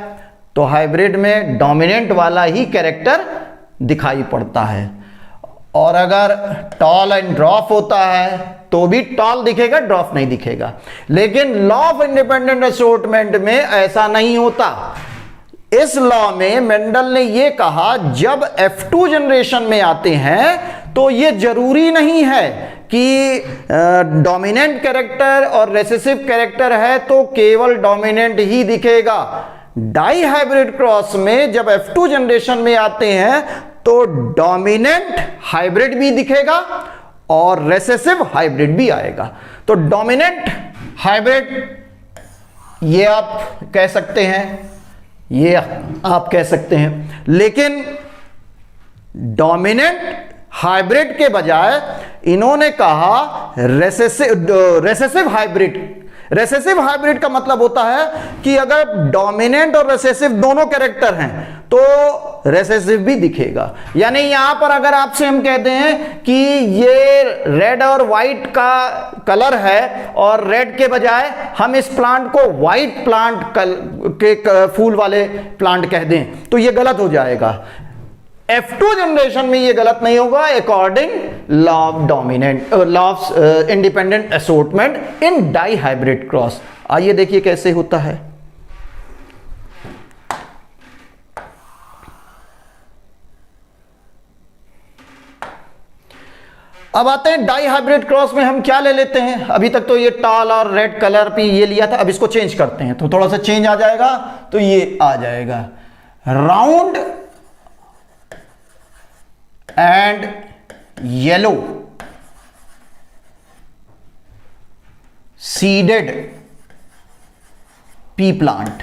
तो हाइब्रिड में डोमिनेंट वाला ही कैरेक्टर दिखाई पड़ता है, और अगर टॉल एंड ड्रॉप होता है तो भी टॉल दिखेगा, ड्रॉप नहीं दिखेगा। लेकिन लॉ ऑफ इंडिपेंडेंट असोर्टमेंट में ऐसा नहीं होता। इस लॉ में मेंडल ने यह कहा जब F2 जनरेशन में आते हैं तो यह जरूरी नहीं है कि डोमिनेंट कैरेक्टर और रेसेसिव कैरेक्टर है तो केवल डोमिनेंट ही दिखेगा। डाई हाइब्रिड क्रॉस में जब F2 जनरेशन में आते हैं तो डोमिनेंट हाइब्रिड भी दिखेगा और रेसेसिव हाइब्रिड भी आएगा। तो डोमिनेंट हाइब्रिड ये आप कह सकते हैं, ये आप कह सकते हैं, लेकिन डोमिनेंट हाइब्रिड के बजाय इन्होंने कहा रेसेसिव हाइब्रिड। रेसेसिव हाइब्रिड का मतलब होता है कि अगर डोमिनेंट और रेसेसिव दोनों कैरेक्टर हैं तो रेसेसिव भी दिखेगा। यानी यहां पर अगर आपसे हम कहते हैं कि ये रेड और व्हाइट का कलर है और रेड के बजाय हम इस प्लांट को व्हाइट प्लांट के फूल वाले प्लांट कह दें तो ये गलत हो जाएगा। F2 जनरेशन में ये गलत नहीं होगा according law of dominant law of independent assortment in dihybrid cross. आइए देखिए कैसे होता है। अब आते हैं डाई हाइब्रिड क्रॉस में हम क्या ले लेते हैं। अभी तक तो ये टाल और रेड कलर पे ये लिया था, अब इसको चेंज करते हैं तो थोड़ा सा चेंज आ जाएगा। तो ये आ जाएगा round and yellow seeded pea plant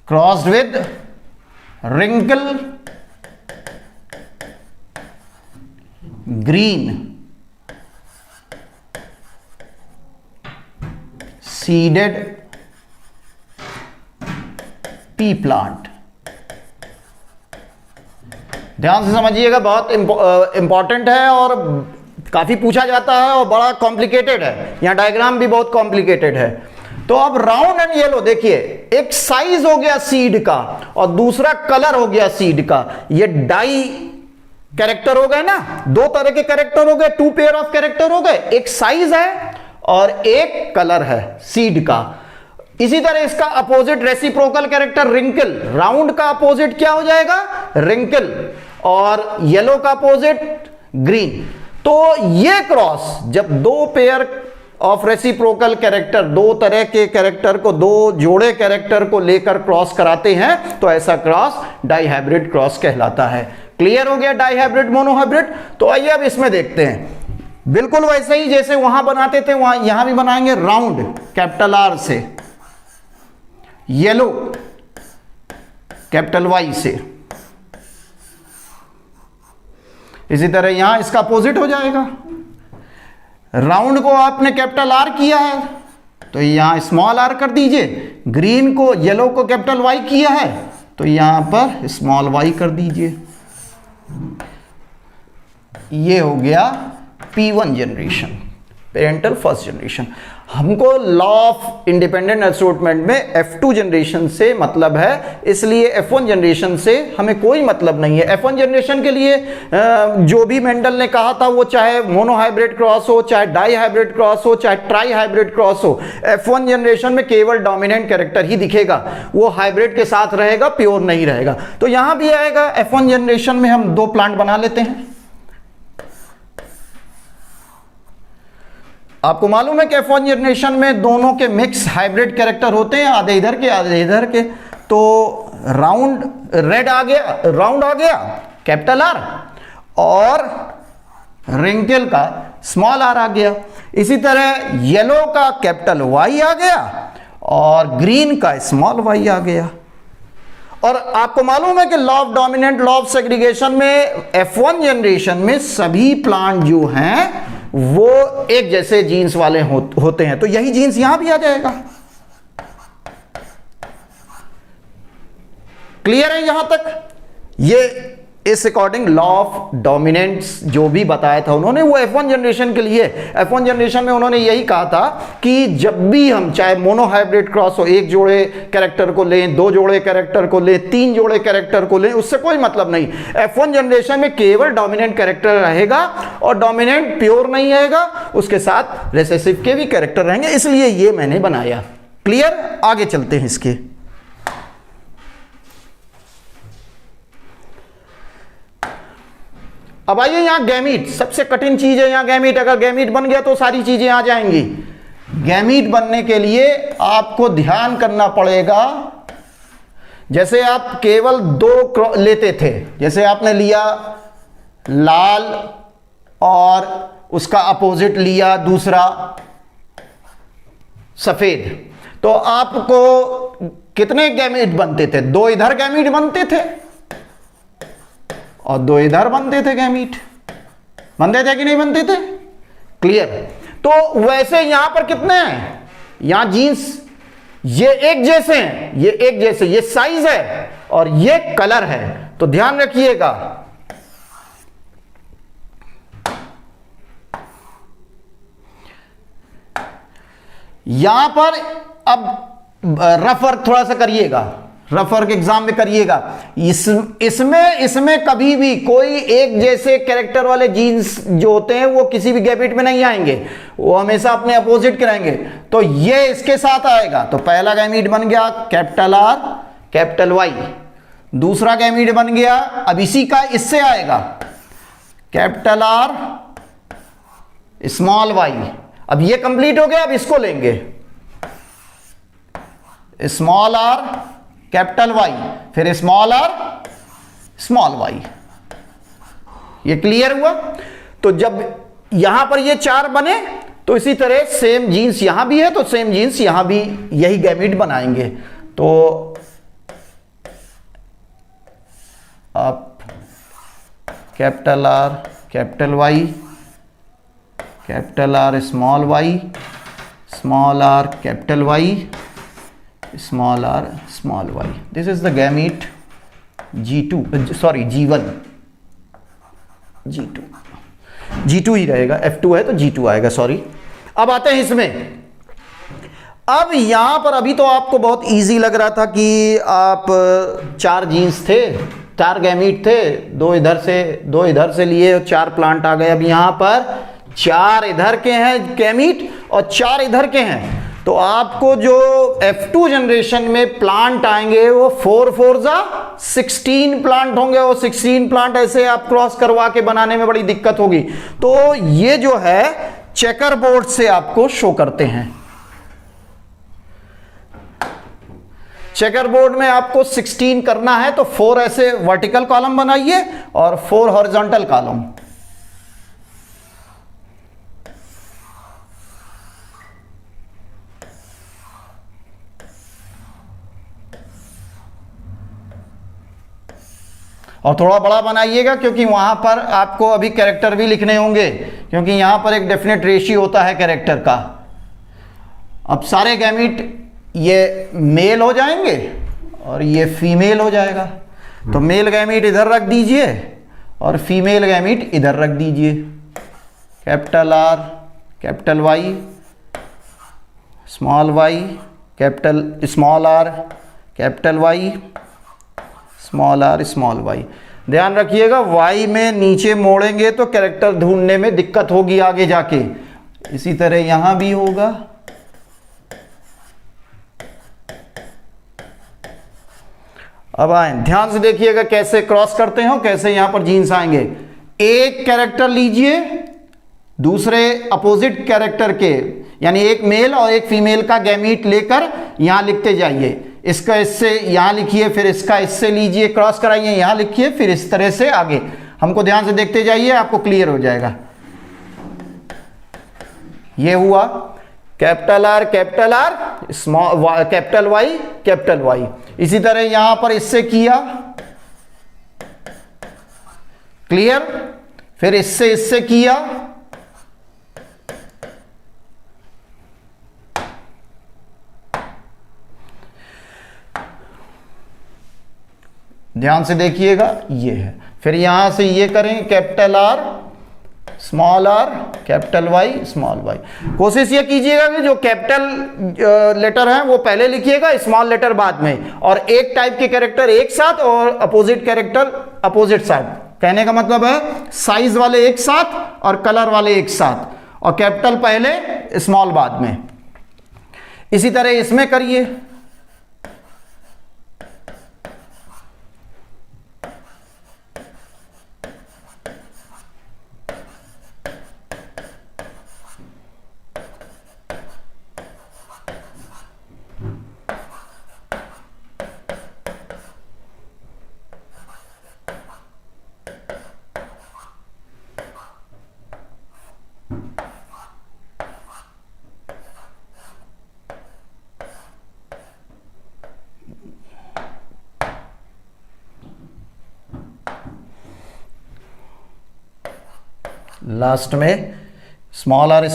crossed with wrinkle green seeded pea plant. ध्यान से समझिएगा, बहुत इंपॉर्टेंट है और काफी पूछा जाता है और बड़ा कॉम्प्लिकेटेड है। यहां डायग्राम भी बहुत कॉम्प्लिकेटेड है। तो अब राउंड एंड येलो देखिए, एक साइज हो गया सीड का और दूसरा कलर हो गया सीड का। ये डाई कैरेक्टर हो गए ना, दो तरह के कैरेक्टर हो गए, टू पेयर ऑफ कैरेक्टर हो गए। एक साइज है और एक कलर है सीड का। इसी तरह इसका opposite reciprocal character wrinkle, round का अपोजिट क्या हो जाएगा रिंकल और येलो का अपोजिट ग्रीन। तो ये क्रॉस जब दो पेयर ऑफ रेसिप्रोकल कैरेक्टर, दो तरह के कैरेक्टर को, दो जोड़े कैरेक्टर को लेकर क्रॉस कराते हैं तो ऐसा क्रॉस डाई हाइब्रिड क्रॉस कहलाता है। क्लियर हो गया डाई हाइब्रिड मोनोहाइब्रिड। तो आइए अब इसमें देखते हैं, बिल्कुल वैसे ही जैसे वहां बनाते थे वहां यहां भी बनाएंगे। राउंड कैपिटल आर से, येलो कैपिटल वाई से। इसी तरह यहां इसका अपोजिट हो जाएगा। राउंड को आपने कैपिटल आर किया है तो यहां स्मॉल आर कर दीजिए। ग्रीन को, येलो को कैपिटल वाई किया है तो यहां पर स्मॉल वाई कर दीजिए। ये हो गया P1 generation, parental first generation. हमको लॉ ऑफ इंडिपेंडेंट असॉर्टमेंट में F2 जनरेशन से मतलब है, इसलिए F1 जनरेशन से हमें कोई मतलब नहीं है। F1 जनरेशन के लिए जो भी मेंडल ने कहा था वो चाहे मोनोहाइब्रिड क्रॉस हो, चाहे डाई हाइब्रिड क्रॉस हो, चाहे ट्राई हाइब्रिड क्रॉस हो, F1 जनरेशन में केवल डोमिनेंट कैरेक्टर ही दिखेगा, वो हाइब्रिड के साथ रहेगा, प्योर नहीं रहेगा। तो यहां भी आएगा F1 जनरेशन में हम दो प्लांट बना लेते हैं। आपको मालूम है कि F1 जनरेशन में दोनों के मिक्स हाइब्रिड कैरेक्टर होते हैं, आधे इधर के आधे इधर के। तो राउंड रेड आ गया, राउंड आ गया कैपिटल आर और रिंकल का स्मॉल आर आ गया। इसी तरह येलो का कैपिटल वाई आ गया और ग्रीन का स्मॉल वाई आ गया। और आपको मालूम है कि law of dominant, law of segregation में F1 जनरेशन में सभी प्लांट जो हैं वो एक जैसे जीन्स वाले होते हैं, तो यही जीन्स यहां भी आ जाएगा। क्लियर है यहां तक? ये इस अकॉर्डिंग लॉ ऑफ डोमिनेंस जो भी बताया था उन्होंने, वो F1 जनरेशन के लिए। F1 जनरेशन में उन्होंने यही कहा था कि जब भी हम चाहे मोनोहाइब्रिड क्रॉस हो, एक जोड़े कैरेक्टर को लें, दो जोड़े कैरेक्टर को लें, तीन जोड़े कैरेक्टर को लें, उससे कोई मतलब नहीं। F1 जनरेशन में केवल डोमिनेंट कैरेक्टर रहेगा और डोमिनेंट प्योर नहीं रहेगा, उसके साथ रिसेसिव के भी कैरेक्टर रहेंगे, इसलिए ये मैंने बनाया। क्लियर? आगे चलते हैं इसके। अब आइए यहां गैमीट, सबसे कठिन चीज है यहां गैमीट। अगर गैमीट बन गया तो सारी चीजें आ जाएंगी। गैमीट बनने के लिए आपको ध्यान करना पड़ेगा। जैसे आप केवल दो लेते थे, जैसे आपने लिया लाल और उसका अपोजिट लिया दूसरा सफेद, तो आपको कितने गैमीट बनते थे? दो इधर गैमीट बनते थे और दो इधर बनते थे गैमीट। बनते थे कि नहीं बनते थे? क्लियर। तो वैसे यहां पर कितने हैं? यहां जीन्स ये एक जैसे हैं, ये एक जैसे, ये साइज है और ये कलर है। तो ध्यान रखिएगा, यहां पर अब रफ वर्क थोड़ा सा करिएगा, रफ वर्क एग्जाम में करिएगा। इसमें कभी भी कोई एक जैसे कैरेक्टर वाले जीन्स जो होते हैं वो किसी भी गैबिट में नहीं आएंगे, वो हमेशा अपने अपोजिट के रहेंगे। तो ये इसके साथ आएगा। तो पहला गैमीट बन गया कैपिटल आर कैपिटल वाई, दूसरा गैमीट बन गया, अब इसी का इससे आएगा कैपिटल आर स्मॉल वाई। अब ये कंप्लीट हो गया, अब इसको लेंगे स्मॉल आर कैपिटल वाई, फिर स्मॉल आर स्मॉल वाई। ये क्लियर हुआ? तो जब यहां पर ये चार बने तो इसी तरह सेम जीन्स यहां भी है तो सेम जीन्स यहां भी यही गैमीट बनाएंगे। तो आप capital R capital Y, capital R small Y, small R capital Y, small R small Y. This is the gamete G2, sorry G1, G2 ही रहेगा, F2 है तो G2 आएगा, सॉरी। अब आते हैं इसमें। अब यहां पर अभी तो आपको बहुत इजी लग रहा था कि आप चार जीन्स थे, चार गैमीट थे, दो इधर से लिए और चार प्लांट आ गए। अब यहां पर चार इधर के हैं गैमीट और चार इधर के हैं, तो आपको जो F2 जनरेशन में प्लांट आएंगे वो 4 4 जा 16 प्लांट होंगे। और 16 प्लांट ऐसे आप क्रॉस करवा के बनाने में बड़ी दिक्कत होगी। तो ये जो है चेकर बोर्ड से आपको शो करते हैं। चेकर बोर्ड में आपको 16 करना है तो 4 ऐसे वर्टिकल कॉलम बनाइए और 4 हॉरिजॉन्टल कॉलम। और थोड़ा बड़ा बनाइएगा क्योंकि वहां पर आपको अभी कैरेक्टर भी लिखने होंगे, क्योंकि यहां पर एक डेफिनेट रेशियो होता है कैरेक्टर का। अब सारे गैमीट ये मेल हो जाएंगे और ये फीमेल हो जाएगा। तो मेल गैमीट इधर रख दीजिए और फीमेल गैमीट इधर रख दीजिए। Capital R capital Y, small Y capital, small R capital Y, small R small Y. ध्यान रखिएगा, वाई में नीचे मोड़ेंगे तो कैरेक्टर ढूंढने में दिक्कत होगी आगे जाके। इसी तरह यहां भी होगा। अब आए, ध्यान से देखिएगा कैसे क्रॉस करते हो, कैसे यहां पर जीन्स आएंगे। एक कैरेक्टर लीजिए दूसरे अपोजिट कैरेक्टर के, यानी एक मेल और एक फीमेल का गैमीट लेकर यहां लिखते जाइए। इसका इससे यहां लिखिए, फिर इसका इससे लीजिए, क्रॉस कराइए, यहां लिखिए, फिर इस तरह से आगे। हमको ध्यान से देखते जाइए, आपको क्लियर हो जाएगा। ये हुआ capital R small capital Y. इसी तरह यहां पर इससे किया, क्लियर। फिर इससे किया, ध्यान से देखिएगा, ये है। फिर यहां से ये करेंगे capital R small R capital Y small Y. कोशिश ये कीजिएगा कि जो कैपिटल लेटर है वो पहले लिखिएगा, स्मॉल लेटर बाद में, और एक टाइप के कैरेक्टर एक साथ और अपोजिट कैरेक्टर अपोजिट साइड। कहने का मतलब है साइज वाले एक साथ और कलर वाले एक साथ, और कैपिटल पहले स्मॉल बाद में। इसी तरह इसमें करिए। लास्ट में स्मॉल आर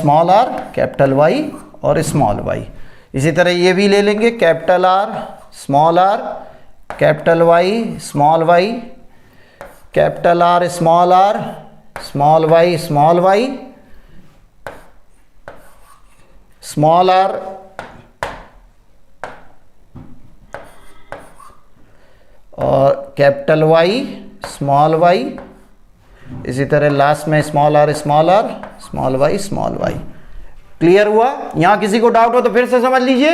कैपिटल वाई और स्मॉल वाई। इसी तरह ये भी ले लेंगे, capital R capital Y, small Y, capital R small Y, small R और कैपिटल वाई, स्मॉल वाई। इसी तरह लास्ट में small R small Y. Clear हुआ? यहां किसी को डाउट हो तो फिर से समझ लीजिए।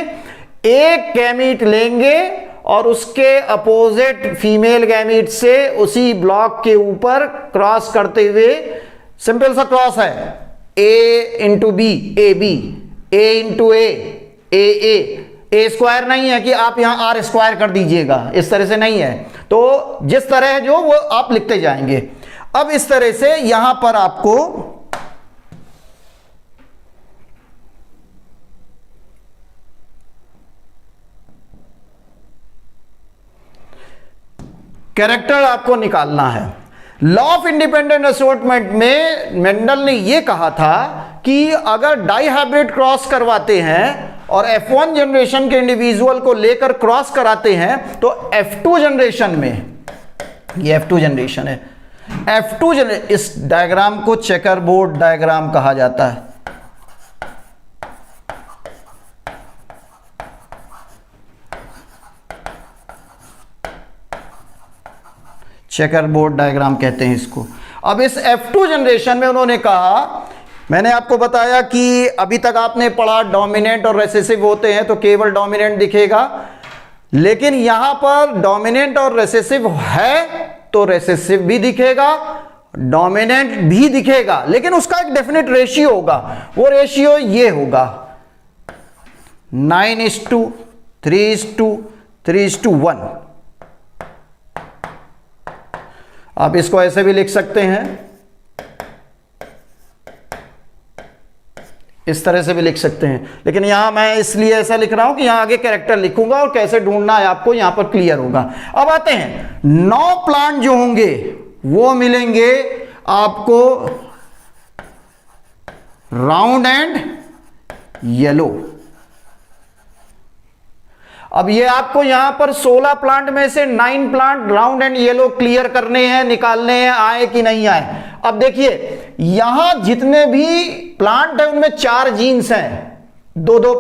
एक गैमीट लेंगे और उसके अपोजिट फीमेल गैमीट से उसी ब्लॉक के ऊपर क्रॉस करते हुए, सिंपल सा क्रॉस है, A into B, A B, A into A square नहीं है कि आप यहां आर स्क्वायर कर दीजिएगा, इस तरह से नहीं है। तो जिस तरह है जो वो आप लिखते जाएंगे। अब इस तरह से यहां पर आपको कैरेक्टर आपको निकालना है। लॉ ऑफ इंडिपेंडेंट असोर्टमेंट में मेंडल ने यह कहा था कि अगर डाइहाइब्रिड क्रॉस करवाते हैं और F1 जनरेशन के इंडिविजुअल को लेकर क्रॉस कराते हैं तो F2 जनरेशन में, ये F2 जनरेशन है, इस डायग्राम को चेकर बोर्ड डायग्राम कहा जाता है। चेकर बोर्ड डायग्राम कहते हैं इसको। अब इस F2 जनरेशन में उन्होंने कहा, मैंने आपको बताया कि अभी तक आपने पढ़ा डोमिनेंट और रेसेसिव होते हैं तो केवल डोमिनेंट दिखेगा, लेकिन यहां पर डोमिनेंट और रेसेसिव है तो रेसेसिव भी दिखेगा, डोमिनेंट भी दिखेगा, लेकिन उसका एक डेफिनेट रेशियो होगा। वो रेशियो ये होगा 9:3:3:1। आप इसको ऐसे भी लिख सकते हैं, इस तरह से भी लिख सकते हैं, लेकिन यहां मैं इसलिए ऐसा लिख रहा हूं कि यहां आगे कैरेक्टर लिखूंगा और कैसे ढूंढना है आपको यहां पर क्लियर होगा। अब आते हैं 9 प्लांट जो होंगे वो मिलेंगे आपको राउंड एंड येलो। अब ये आपको यहां पर 16 प्लांट में से 9 plant round and yellow clear करने हैं, निकालने हैं, आए कि नहीं आए। अब देखिए यहां जितने भी प्लांट है उनमें 4 जीन्स हैं, 2-2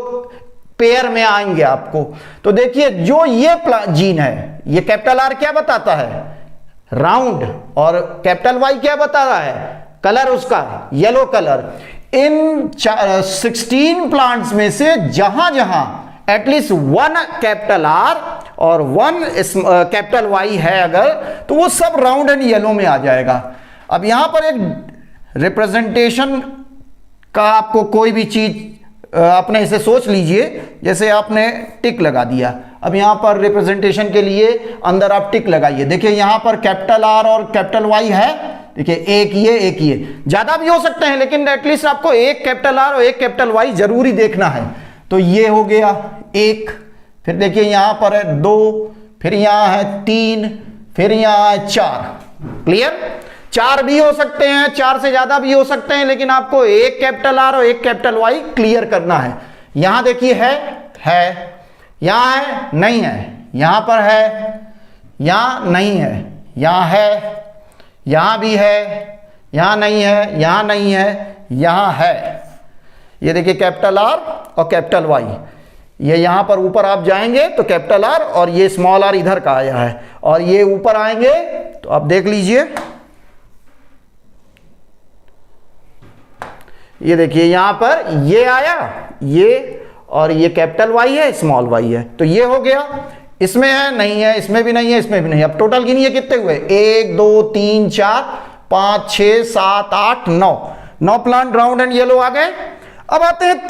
पेयर में आएंगे आपको। तो देखिए जो ये जीन है, ये कैपिटल आर क्या बताता है? राउंड, और कैपिटल वाई क्या बता रहा है? कलर उसका येलो कलर। इन 16 प्लांट्स में से जहां जहां एटलीस्ट 1 कैपिटल आर और 1 कैपिटल वाई है अगर, तो वो सब राउंड एंड येलो में आ जाएगा। अब यहां पर एक रिप्रेजेंटेशन का आपको कोई भी चीज अपने इसे सोच लीजिए, जैसे आपने टिक लगा दिया। अब यहां पर रिप्रेजेंटेशन के लिए अंदर आप टिक लगाइए। देखिए यहां पर कैपिटल आर और कैपिटल वाई है, देखिए एक ये, ज्यादा भी हो सकते हैं, लेकिन एटलीस्ट आपको एक कैपिटल आर और एक कैपिटल वाई जरूरी देखना है। तो ये हो गया 1, फिर देखिए यहां पर है 2, फिर यहां है 3, फिर यहां है 4। क्लियर? 4 भी हो सकते हैं, 4 से ज्यादा भी हो सकते हैं, लेकिन आपको एक कैपिटल आर और एक कैपिटल वाई क्लियर करना है। यहां देखिए है, यहां है, नहीं है, यहां पर है, यहां नहीं है, यहां है, यहां भी है, यहां नहीं है, यहां नहीं है, यहां है। ये देखिए कैपिटल आर और कैपिटल वाई, ये यहां पर ऊपर आप जाएंगे तो कैपिटल आर और ये स्मॉल आर इधर का आया है, और ये ऊपर आएंगे तो आप देख लीजिए, ये देखिए यहां पर ये आया, ये, और ये कैपिटल वाई है, स्मॉल वाई है, तो ये हो गया। इसमें है, नहीं है, इसमें भी नहीं है, इसमें भी नहीं है। अब टोटल गिनिए कितने हुए? 1 2 3 4 5 6 7 8 9 प्लांट राउंड एंड येलो आ गए। अब आते हैं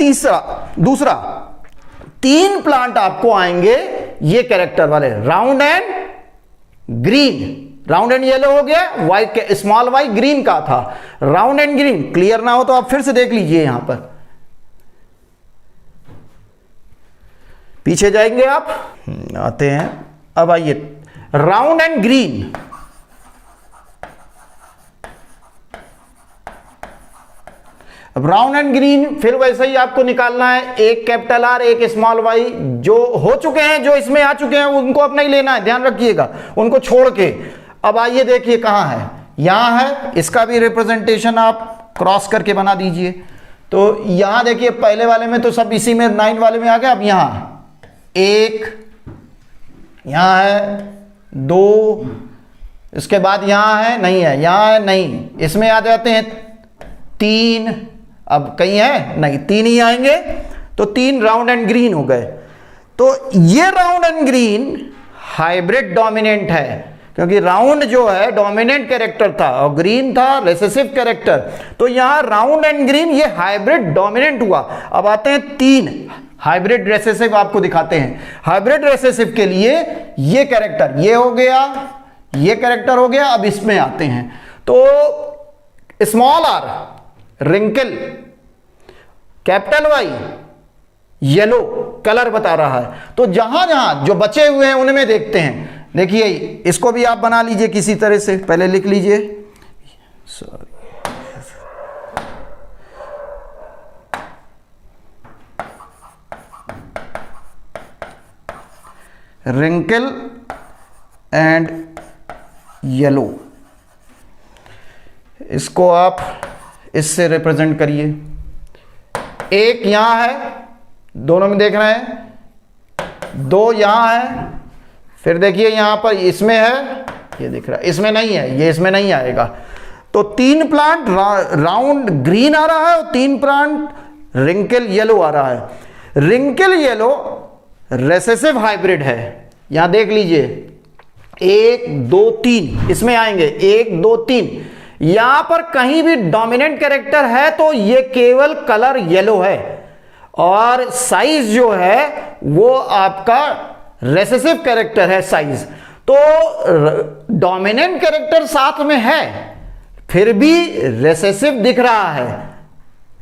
दूसरा 3 प्लांट आपको आएंगे ये कैरेक्टर वाले, round and green. Round and yellow हो गया, वाई स्मॉल वाई ग्रीन का था, राउंड एंड ग्रीन। क्लियर ना हो तो आप फिर से देख लीजिए, यहां पर पीछे जाएंगे आप, आते हैं। अब आइए round and green, brown and green फिर वैसे ही आपको निकालना है, एक कैपिटल आर एक स्मॉल वाई, जो हो चुके हैं जो इसमें आ चुके हैं उनको अब नहीं लेना है, ध्यान रखिएगा, उनको छोड़ के। अब आइए देखिए कहाँ है, यहां है, इसका भी रिप्रेजेंटेशन आप क्रॉस करके बना दीजिए। तो यहां देखिए पहले वाले में तो सब इसी में 9 वाले में आ गया। अब यहां 1, यहां है 2, इसके बाद यहां है नहीं है, यहां है नहीं, इसमें आ जाते हैं 3, अब कहीं है नहीं, 3 ही आएंगे, तो 3 राउंड एंड ग्रीन हो गए। तो ये round and green hybrid dominant है, क्योंकि राउंड जो है डोमिनेंट कैरेक्टर था और ग्रीन था रिसेसिव कैरेक्टर, तो यहां राउंड एंड ग्रीन ये हाइब्रिड डोमिनेंट हुआ। अब आते हैं 3 हाइब्रिड रेसेसिव, आपको दिखाते हैं। हाइब्रिड रेसेसिव के लिए ये कैरेक्टर, ये हो गया, ये कैरेक्टर हो गया। अब इसमें आते हैं, तो small R wrinkle, capital Y yellow colour बता रहा है। तो जहां जहां जो बचे हुए हैं उनमें देखते हैं। देखिए इसको भी आप बना लीजिए किसी तरह से, पहले लिख लीजिए, सॉरी, रिंकल एंड येलो, इसको आप इससे रिप्रेजेंट करिए। एक यहां है, दोनों में देख रहे हैं, 2 यहां है, फिर देखिए यहां पर इसमें है, ये दिख रहा है, इसमें नहीं है, ये इसमें नहीं आएगा। तो 3 प्लांट राउंड ग्रीन आ रहा है और 3 प्लांट रिंकल येलो आ रहा है। रिंकल येलो रेसेसिव हाइब्रिड है, यहां देख लीजिए 1 2 3 इसमें आएंगे, 1 2 3। यहां पर कहीं भी डोमिनेंट कैरेक्टर है तो ये केवल कलर येलो है, और साइज जो है वो आपका रेसेसिव कैरेक्टर है साइज। तो डोमिनेंट कैरेक्टर साथ में है फिर भी रेसेसिव दिख रहा है,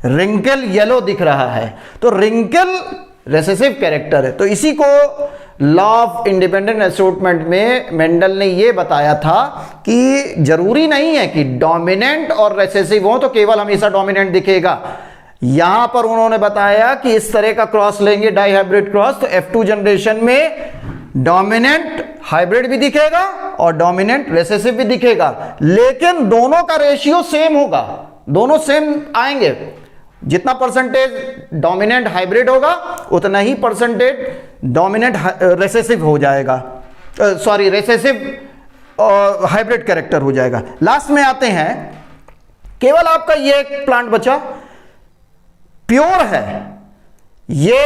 रिंकल येलो दिख रहा है, तो रिंकल रेसेसिव कैरेक्टर है। तो इसी को लॉ ऑफ इंडिपेंडेंट असॉर्टमेंट में मेंडल ने यह बताया था कि जरूरी नहीं है कि डोमिनेंट और रेसेसिव हो तो केवल हमेशा डोमिनेंट दिखेगा। यहां पर उन्होंने बताया कि इस तरह का क्रॉस लेंगे, डाई हाइब्रिड क्रॉस, तो F2 जनरेशन में डोमिनेंट हाइब्रिड भी दिखेगा और डोमिनेंट रेसेसिव भी दिखेगा, लेकिन दोनों का रेशियो सेम होगा, दोनों सेम आएंगे। जितना परसेंटेज डोमिनेंट हाइब्रिड होगा उतना ही परसेंटेज डोमिनेंट रेसेसिव हो जाएगा, सॉरी रेसेसिव और हाइब्रिड कैरेक्टर हो जाएगा। लास्ट में आते हैं, केवल आपका ये एक प्लांट बचा प्योर है, ये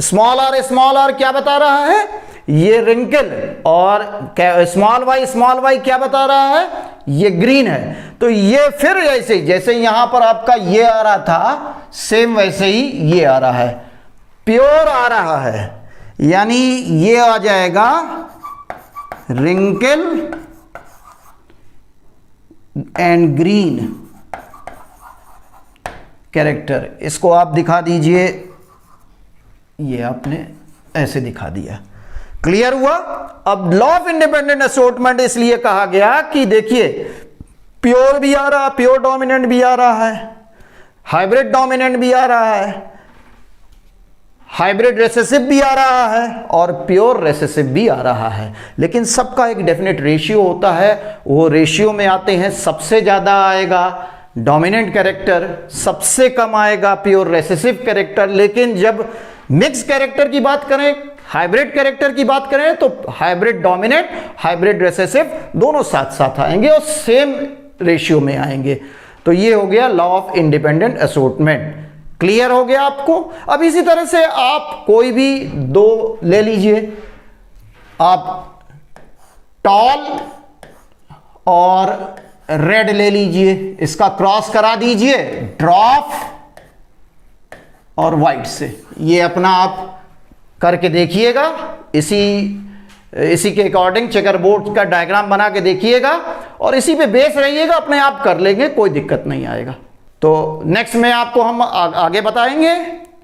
स्मॉल आर क्या बता रहा है, ये रिंकल, और स्मॉल वाई क्या बता रहा है, ये ग्रीन है। तो ये फिर जैसे यहां पर आपका ये आ रहा था सेम वैसे ही ये आ रहा है, प्योर आ रहा है, यानी ये आ जाएगा रिंकल एंड ग्रीन कैरेक्टर। इसको आप दिखा दीजिए, ये आपने ऐसे दिखा दिया, क्लियर हुआ। अब लॉ ऑफ इंडिपेंडेंट असॉर्टमेंट इसलिए कहा गया कि देखिए प्योर भी आ रहा, प्योर डोमिनेंट भी आ रहा है, हाइब्रिड डोमिनेंट भी आ रहा है, हाइब्रिड रेसेसिव भी आ रहा है और प्योर रेसेसिव भी आ रहा है, लेकिन सबका एक डेफिनेट रेशियो होता है। वो रेशियो में आते हैं, सबसे ज्यादा आएगा डोमिनेंट कैरेक्टर, सबसे कम आएगा प्योर रेसेसिव कैरेक्टर। लेकिन जब मिक्स कैरेक्टर की बात करें, हाइब्रिड कैरेक्टर की बात करें, तो हाइब्रिड डोमिनेंट हाइब्रिड रेसेसिव दोनों साथ साथ आएंगे और सेम रेशियो में आएंगे। तो ये हो गया law of independent assortment. Clear हो गया आपको। अब इसी तरह से आप कोई भी 2 ले लीजिए, आप टॉल और रेड ले लीजिए, इसका क्रॉस करा दीजिए ड्रॉप और वाइट से। ये अपना आप करके देखिएगा, इसी के अकॉर्डिंग चेकर बोर्ड का डायग्राम बना के देखिएगा और इसी पे बेस रहिएगा, अपने आप कर लेंगे, कोई दिक्कत नहीं आएगा। तो नेक्स्ट में आपको हम आगे बताएंगे,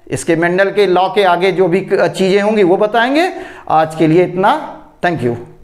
इसके मेंडल के लॉ के आगे जो भी चीजें होंगी वो बताएंगे। आज के लिए इतना, थैंक यू।